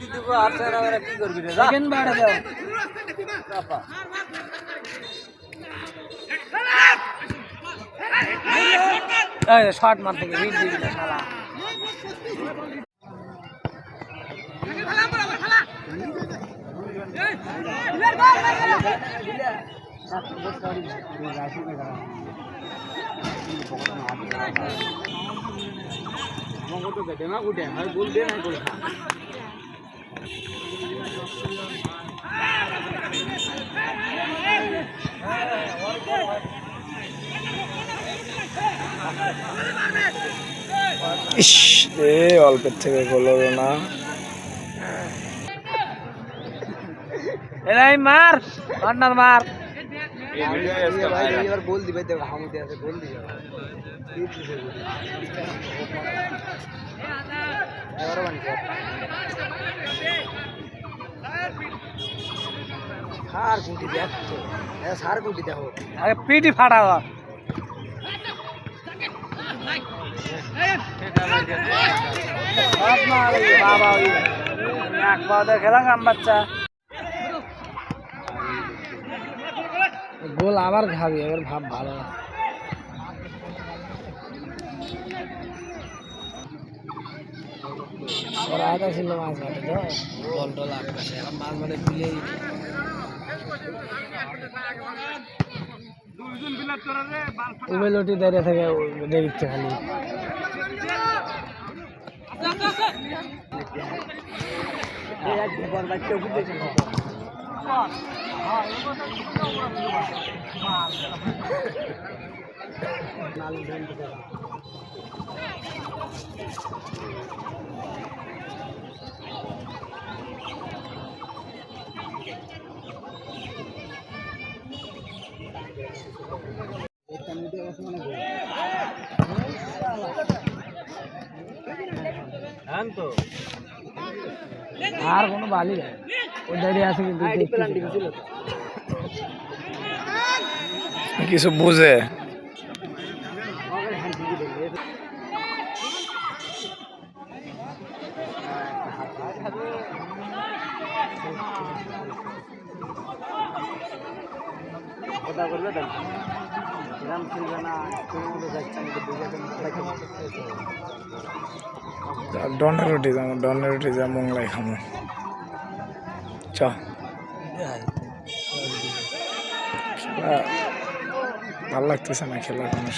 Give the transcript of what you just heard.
penalty দিব আর sir আমরা কি করবি রে সেকেন্ড বারে দাও বাবা এই শট মারতে গিয়ে হিট দিবি না শালা ইস রে অল্পের থেকে গোল হলো না এলাই মার কর্নার মার এবার গোল দিবে দেখো হামুদে আছে গোল দিবে সার গুটি দেখো সার গুটি দেখো আগে পিটি ফাটাও বাবা এক পা দিয়ে খেলাম আম বাচ্চা গোল আবার খাবি এবার ভাব ভালো না ওরা আগে ছিল মাছ মাঠে তো বল টল আটকাছে এখন মাছ মাঠে পিলে উবেলটি দাঁড়িয়ে থেকে দেখছে খালি আর কোনো বালি নেই ওই দাঁড়িয়ে আছে কিন্তু কিছু বুঝে কথা করবে তো এরকম খেলবে না ডনের রুটি যা মোংলাই খামো চ ভাল লাগতেছে না খেলার মানুষ